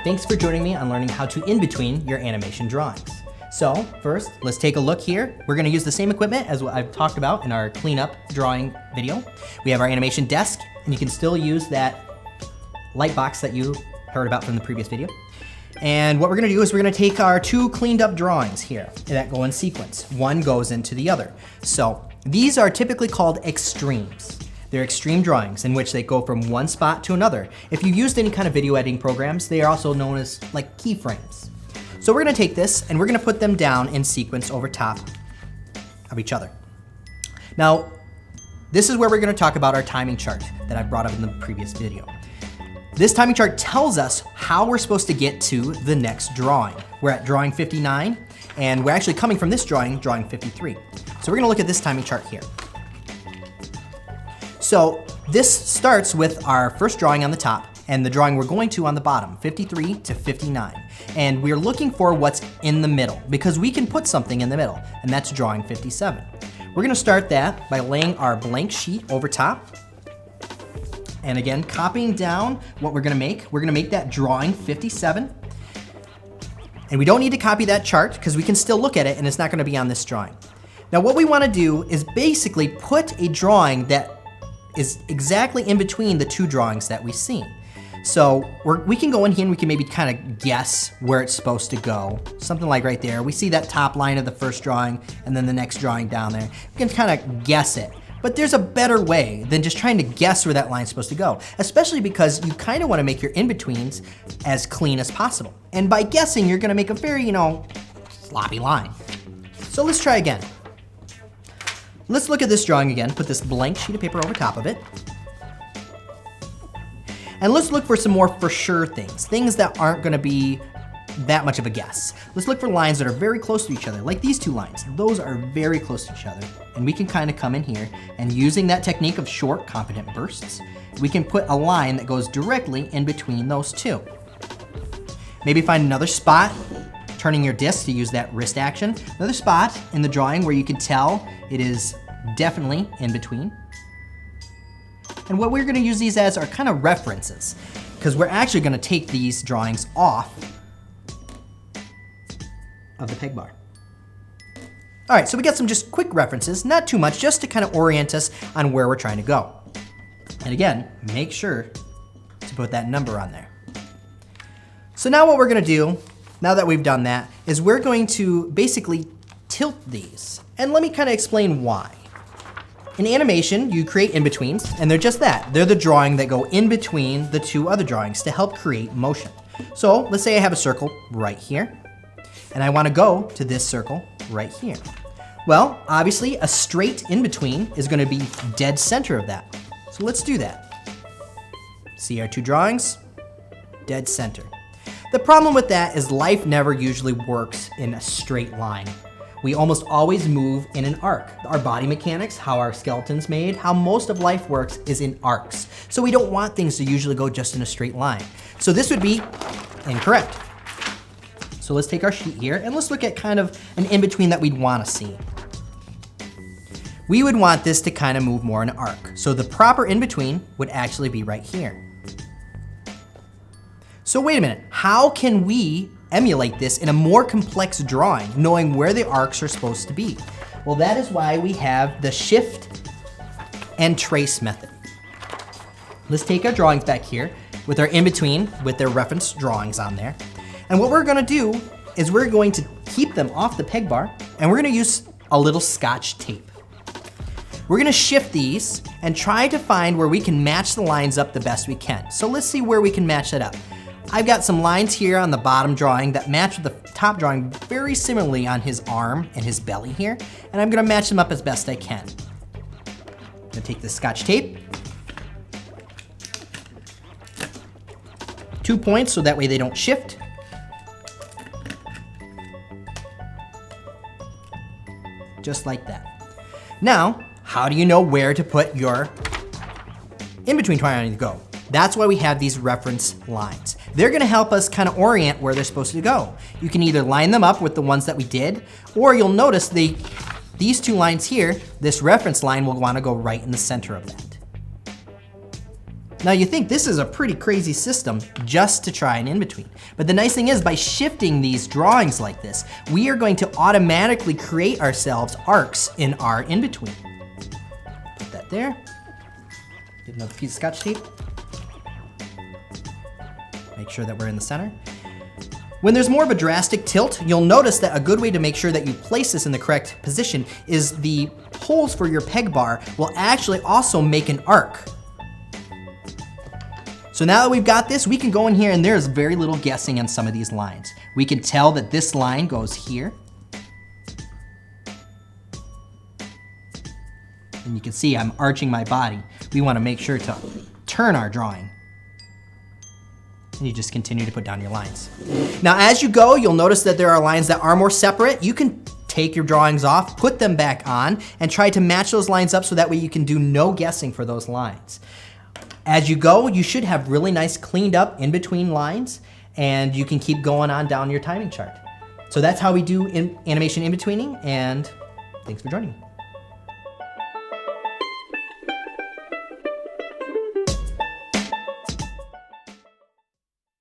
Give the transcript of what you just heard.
thanks for joining me on learning how to in-between your animation drawings. So first, let's take a look here. We're gonna use the same equipment as what I've talked about in our cleanup drawing video. We have our animation desk, and you can still use that light box that you heard about from the previous video. And what we're gonna do is we're gonna take our two cleaned up drawings here that go in sequence. One goes into the other. So these are typically called extremes. They're extreme drawings in which they go from one spot to another. If you've used any kind of video editing programs, they are also known as like keyframes. So we're gonna take this and we're gonna put them down in sequence over top of each other. Now, this is where we're gonna talk about our timing chart that I brought up in the previous video. This timing chart tells us how we're supposed to get to the next drawing. We're at drawing 59, and we're actually coming from this drawing 53. So we're gonna look at this timing chart here. So this starts with our first drawing on the top and the drawing we're going to on the bottom, 53 to 59. And we're looking for what's in the middle because we can put something in the middle, and that's drawing 57. We're gonna start that by laying our blank sheet over top. And again, copying down what we're gonna make. We're gonna make that drawing 57. And we don't need to copy that chart because we can still look at it and it's not gonna be on this drawing. Now what we wanna do is basically put a drawing that is exactly in between the two drawings that we've seen. So we can go in here and we can maybe kind of guess where it's supposed to go. Something like right there. We see that top line of the first drawing and then the next drawing down there. We can kind of guess it. But there's a better way than just trying to guess where that line's supposed to go, especially because you kind of want to make your in-betweens as clean as possible. And by guessing, you're going to make a very, sloppy line. So let's try again. Let's look at this drawing again, put this blank sheet of paper over top of it. And let's look for some more for sure things that aren't gonna be that much of a guess. Let's look for lines that are very close to each other, like these two lines. Those are very close to each other. And we can kind of come in here and using that technique of short, competent bursts, we can put a line that goes directly in between those two. Maybe find another spot, turning your disc to use that wrist action. Another spot in the drawing where you can tell it is definitely in between. And what we're gonna use these as are kind of references, because we're actually gonna take these drawings off of the peg bar. All right, so we got some just quick references, not too much, just to kind of orient us on where we're trying to go. And again, make sure to put that number on there. So now what we're gonna do, now that we've done that, is we're going to basically tilt these. And let me kind of explain why. In animation, you create in-betweens, and they're just that. They're the drawing that go in between the two other drawings to help create motion. So let's say I have a circle right here, and I want to go to this circle right here. Well, obviously, a straight in-between is going to be dead center of that. So let's do that. See our two drawings? Dead center. The problem with that is life never usually works in a straight line. We almost always move in an arc. Our body mechanics, how our skeleton's made, how most of life works is in arcs. So we don't want things to usually go just in a straight line. So this would be incorrect. So let's take our sheet here and let's look at kind of an in-between that we'd want to see. We would want this to kind of move more in an arc. So the proper in-between would actually be right here. So wait a minute, how can we emulate this in a more complex drawing, knowing where the arcs are supposed to be? Well, that is why we have the shift and trace method. Let's take our drawings back here with our in-between with their reference drawings on there. And what we're gonna do is we're going to keep them off the peg bar and we're gonna use a little Scotch tape. We're gonna shift these and try to find where we can match the lines up the best we can. So let's see where we can match that up. I've got some lines here on the bottom drawing that match with the top drawing very similarly on his arm and his belly here, and I'm gonna match them up as best I can. I'm gonna take the Scotch tape, 2 points so that way they don't shift. Just like that. Now, how do you know where to put your in-between triangle to go? That's why we have these reference lines. They're gonna help us kind of orient where they're supposed to go. You can either line them up with the ones that we did, or you'll notice these two lines here, this reference line will wanna go right in the center of that. Now you think this is a pretty crazy system just to try an in-between. But the nice thing is, by shifting these drawings like this, we are going to automatically create ourselves arcs in our in-between. Put that there. Get another piece of Scotch tape. Make sure that we're in the center. When there's more of a drastic tilt, you'll notice that a good way to make sure that you place this in the correct position is the holes for your peg bar will actually also make an arc. So now that we've got this, we can go in here and there's very little guessing on some of these lines. We can tell that this line goes here. And you can see I'm arching my body. We want to make sure to turn our drawing. And you just continue to put down your lines. Now as you go, you'll notice that there are lines that are more separate. You can take your drawings off, put them back on, and try to match those lines up so that way you can do no guessing for those lines. As you go, you should have really nice cleaned up in between lines, and you can keep going on down your timing chart. So that's how we do animation in-betweening, and thanks for joining me.